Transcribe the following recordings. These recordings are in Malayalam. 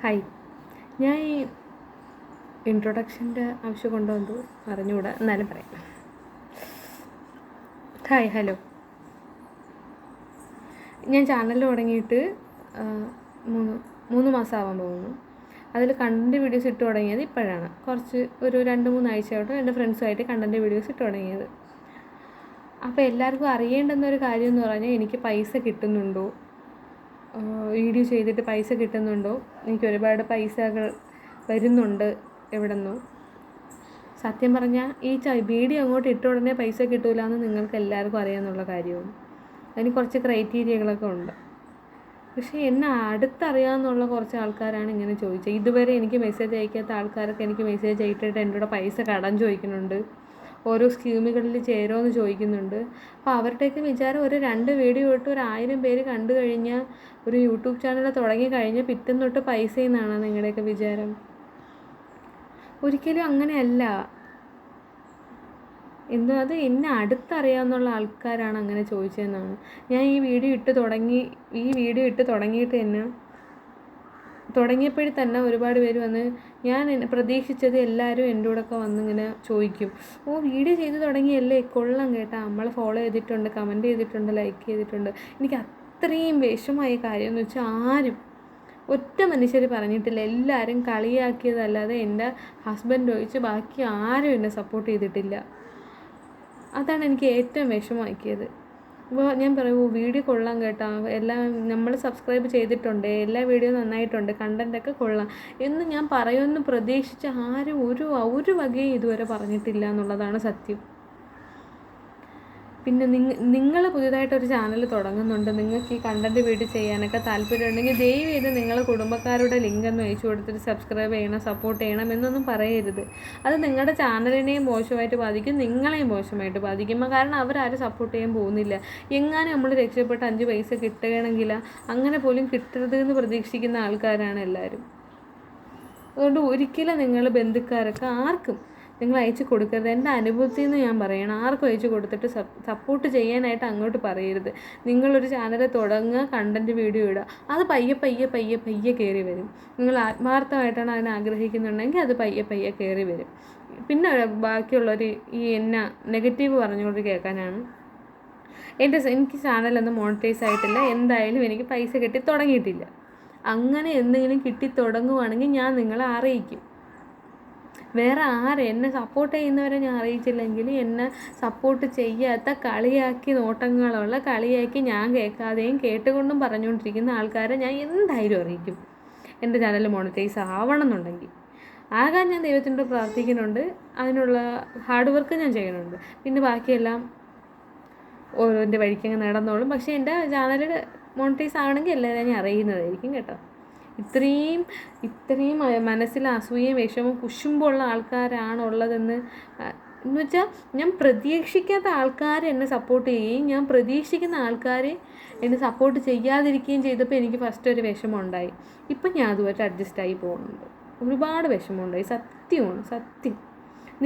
ഹായ്, ഞാൻ ഈ ഇൻട്രൊഡക്ഷൻ്റെ ആവശ്യം കൊണ്ടുവന്നു അറിഞ്ഞുകൂടാ, എന്നാലും പറയാം. Hi, hello. ഞാൻ ചാനൽ തുടങ്ങിയിട്ട് മൂന്ന് മാസമാവാൻ പോകുന്നു. അതിൽ കണ്ടൻറ്റ് വീഡിയോസ് ഇട്ട് തുടങ്ങിയത് ഇപ്പോഴാണ്. ഒരു 2-3 ആഴ്ചയായിട്ട് എൻ്റെ ഫ്രണ്ട്സുമായിട്ട് കണ്ടൻറ്റ് വീഡിയോസ് ഇട്ട് തുടങ്ങിയത്. അപ്പോൾ എല്ലാവർക്കും അറിയേണ്ടുന്നൊരു കാര്യം എന്ന് പറഞ്ഞാൽ, എനിക്ക് പൈസ കിട്ടുന്നുണ്ടോ, വീഡിയോ ചെയ്തിട്ട് പൈസ കിട്ടുന്നുണ്ടോ, എനിക്ക് ഒരുപാട് പൈസകൾ വരുന്നുണ്ട് എവിടെ നിന്നോ. സത്യം പറഞ്ഞാൽ ഈ വീഡിയോ അങ്ങോട്ട് ഇട്ട ഉടനെ പൈസ കിട്ടൂല എന്ന് നിങ്ങൾക്ക് എല്ലാവർക്കും അറിയാമെന്നുള്ള കാര്യവും. അതിന് കുറച്ച് ക്രൈറ്റീരിയകളൊക്കെ ഉണ്ട്. പക്ഷേ എന്നെ അടുത്തറിയാമെന്നുള്ള കുറച്ച് ആൾക്കാരാണ് ഇങ്ങനെ ചോദിച്ചത്. ഇതുവരെ എനിക്ക് മെസ്സേജ് അയക്കാത്ത ആൾക്കാരൊക്കെ എനിക്ക് മെസ്സേജ് അയച്ചിട്ട് എൻ്റെ കൂടെ പൈസ കടം ചോദിക്കുന്നുണ്ട്, ഓരോ സ്കീമുകളിൽ ചേരുമെന്ന് ചോദിക്കുന്നുണ്ട്. അപ്പോൾ അവരുടെയൊക്കെ വിചാരം, ഒരു 2 വീഡിയോ ഇട്ട് 1000 പേര് കണ്ടു കഴിഞ്ഞാൽ, ഒരു യൂട്യൂബ് ചാനൽ തുടങ്ങി കഴിഞ്ഞാൽ പിറ്റേന്ന് തൊട്ട് പൈസ എന്നാണ് നിങ്ങളുടെയൊക്കെ വിചാരം. ഒരിക്കലും അങ്ങനെയല്ല. അത് എന്നെ അടുത്തറിയാമെന്നുള്ള ആൾക്കാരാണ് അങ്ങനെ ചോദിച്ചതെന്നാണ്. ഞാൻ ഈ വീഡിയോ ഇട്ട് തുടങ്ങിയിട്ട് തന്നെ തുടങ്ങിയപ്പോഴും തന്നെ ഒരുപാട് പേര് വന്ന്, ഞാൻ പ്രതീക്ഷിച്ചത് എല്ലാവരും എൻ്റെ കൂടെയൊക്കെ വന്നിങ്ങനെ ചോദിക്കും, വീഡിയോ ചെയ്ത് തുടങ്ങിയല്ലേ, കൊള്ളാം കേട്ടാ, നമ്മളെ ഫോളോ ചെയ്തിട്ടുണ്ട്, കമൻറ്റ് ചെയ്തിട്ടുണ്ട്, ലൈക്ക് ചെയ്തിട്ടുണ്ട്. എനിക്ക് അത്രയും വിഷമമായ കാര്യം എന്ന് വെച്ചാൽ, ആരും ഒറ്റ മനുഷ്യർ പറഞ്ഞിട്ടില്ല. എല്ലാവരും കളിയാക്കിയതല്ലാതെ എൻ്റെ ഹസ്ബൻഡ് ഒഴിച്ച് ബാക്കി ആരും എന്നെ സപ്പോർട്ട് ചെയ്തിട്ടില്ല. അതാണ് എനിക്ക് ഏറ്റവും വിഷമമാക്കിയത്. അപ്പോൾ ഞാൻ പറയൂ, വീഡിയോ കൊള്ളാം കേട്ടോ, എല്ലാം നമ്മൾ സബ്സ്ക്രൈബ് ചെയ്തിട്ടുണ്ട്, എല്ലാ വീഡിയോ നന്നായിട്ടുണ്ട്, കണ്ടൻറ്റൊക്കെ കൊള്ളാം എന്ന് ഞാൻ പറയുമെന്ന് പ്രതീക്ഷിച്ച് ആരും ഒരു വകയും ഇതുവരെ പറഞ്ഞിട്ടില്ല എന്നുള്ളതാണ് സത്യം. പിന്നെ നിങ്ങൾ പുതിയതായിട്ടൊരു ചാനൽ തുടങ്ങുന്നുണ്ട്, നിങ്ങൾക്ക് ഈ കണ്ടൻറ്റ് വീഡിയോ ചെയ്യാനൊക്കെ താല്പര്യമുണ്ടെങ്കിൽ ദയവ് ചെയ്ത് നിങ്ങളുടെ കുടുംബക്കാരുടെ ലിങ്കൊന്നും അയച്ചു കൊടുത്തിട്ട് സബ്സ്ക്രൈബ് ചെയ്യണം, സപ്പോർട്ട് ചെയ്യണം എന്നൊന്നും പറയരുത്. അത് നിങ്ങളുടെ ചാനലിനെയും മോശമായിട്ട് ബാധിക്കും, നിങ്ങളെയും മോശമായിട്ട് ബാധിക്കും. കാരണം അവരാരും സപ്പോർട്ട് ചെയ്യാൻ പോകുന്നില്ല. എങ്ങാനും നമ്മൾ രക്ഷപ്പെട്ട് 5 പൈസ കിട്ടുകയാണെങ്കിൽ അങ്ങനെ പോലും കിട്ടരുത് എന്ന് പ്രതീക്ഷിക്കുന്ന ആൾക്കാരാണ് എല്ലാവരും. അതുകൊണ്ട് ഒരിക്കലും നിങ്ങൾ ബന്ധുക്കാരൊക്കെ ആർക്കും നിങ്ങൾ അയച്ചു കൊടുക്കരുത്. എൻ്റെ അനുഭവത്തിൽ നിന്ന് ഞാൻ പറയണം, ആർക്കും അയച്ചു കൊടുത്തിട്ട് സപ്പോർട്ട് ചെയ്യാനായിട്ട് അങ്ങോട്ട് പറയരുത്. നിങ്ങളൊരു ചാനൽ തുടങ്ങുക, കണ്ടൻറ്റ് വീഡിയോ ഇടുക, അത് പയ്യെ കയറി വരും. നിങ്ങൾ ആത്മാർത്ഥമായിട്ടാണ് അതിനെ ആഗ്രഹിക്കുന്നുണ്ടെങ്കിൽ അത് പയ്യെ കയറി വരും. പിന്നെ ബാക്കിയുള്ളവർ എന്നെ നെഗറ്റീവ് പറഞ്ഞുകൊണ്ട് കേൾക്കാനാണ്. എനിക്ക് ചാനലൊന്നും മോണിറ്റൈസ് ആയിട്ടില്ല, എന്തായാലും എനിക്ക് പൈസ കിട്ടി തുടങ്ങിയിട്ടില്ല. അങ്ങനെ എന്തെങ്കിലും കിട്ടി തുടങ്ങുവാണെങ്കിൽ ഞാൻ നിങ്ങളെ അറിയിക്കും. വേറെ എന്നെ സപ്പോർട്ട് ചെയ്യുന്നവരെ ഞാൻ അറിയിച്ചില്ലെങ്കിൽ, എന്നെ സപ്പോർട്ട് ചെയ്യാത്ത കളിയാക്കി ഞാൻ കേൾക്കാതെയും കേട്ടുകൊണ്ടും പറഞ്ഞുകൊണ്ടിരിക്കുന്ന ആൾക്കാരെ ഞാൻ എന്തായാലും അറിയിക്കും. എൻ്റെ ചാനൽ മോണിറ്റൈസ് ആവണം എന്നുണ്ടെങ്കിൽ ആകാൻ ഞാൻ ദൈവത്തിനോട് പ്രാർത്ഥിക്കുന്നുണ്ട്, അതിനുള്ള ഹാർഡ് വർക്ക് ഞാൻ ചെയ്യുന്നുണ്ട്. പിന്നെ ബാക്കിയെല്ലാം ഓരോൻ്റെ വഴിക്കങ്ങ് നടന്നോളും. പക്ഷേ എൻ്റെ ചാനൽ മോണിറ്റൈസ് ആവണമെങ്കിൽ എല്ലാവരും ഞാൻ അറിയുന്നതായിരിക്കും കേട്ടോ. ഇത്രയും മനസ്സിൽ അസൂയയും വിഷമവും കുശുമ്പുള്ള ആൾക്കാരാണുള്ളതെന്ന് വെച്ചാൽ, ഞാൻ പ്രതീക്ഷിക്കാത്ത ആൾക്കാർ എന്നെ സപ്പോർട്ട് ചെയ്യുകയും ഞാൻ പ്രതീക്ഷിക്കുന്ന ആൾക്കാർ എന്നെ സപ്പോർട്ട് ചെയ്യാതിരിക്കുകയും ചെയ്തപ്പോൾ എനിക്ക് ഫസ്റ്റ് ഒരു വിഷമം ഉണ്ടായി. ഇപ്പം ഞാൻ അതുമായിട്ട് അഡ്ജസ്റ്റായി പോകുന്നുണ്ട്. ഒരുപാട് വിഷമമുണ്ടായി, സത്യം.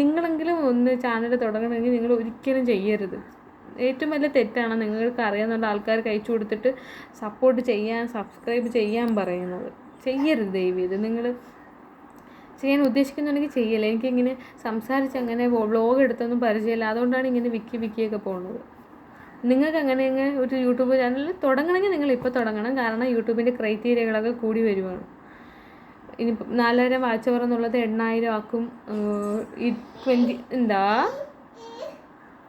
നിങ്ങളെങ്കിലും ഒന്ന് ചാനൽ തുടങ്ങണമെങ്കിൽ നിങ്ങൾ ഒരിക്കലും ചെയ്യരുത്. ഏറ്റവും വലിയ തെറ്റാണ് നിങ്ങൾക്ക് അറിയാവുന്ന ആൾക്കാർക്ക് അയച്ചു കൊടുത്തിട്ട് സപ്പോർട്ട് ചെയ്യാൻ, സബ്സ്ക്രൈബ് ചെയ്യാൻ പറയുന്നത്. ചെയ്യരുത് ദയവ് ചെയ്ത്. നിങ്ങൾ ചെയ്യാൻ ഉദ്ദേശിക്കുന്നുണ്ടെങ്കിൽ ചെയ്യല്ല. എനിക്കിങ്ങനെ സംസാരിച്ച് അങ്ങനെ വ്ളോഗ് എടുത്തൊന്നും പരിചയമില്ല, അതുകൊണ്ടാണ് ഇങ്ങനെ വിക്കിയൊക്കെ പോകുന്നത്. നിങ്ങൾക്ക് അങ്ങനെ ഒരു യൂട്യൂബ് ചാനൽ തുടങ്ങണമെങ്കിൽ നിങ്ങൾ ഇപ്പോൾ തുടങ്ങണം. കാരണം യൂട്യൂബിൻ്റെ ക്രൈറ്റീരിയകളൊക്കെ കൂടി വരുവാണ്. ഇനി 4000 വാച്ച് അവർ എന്നുള്ളത് 8000 ആക്കും.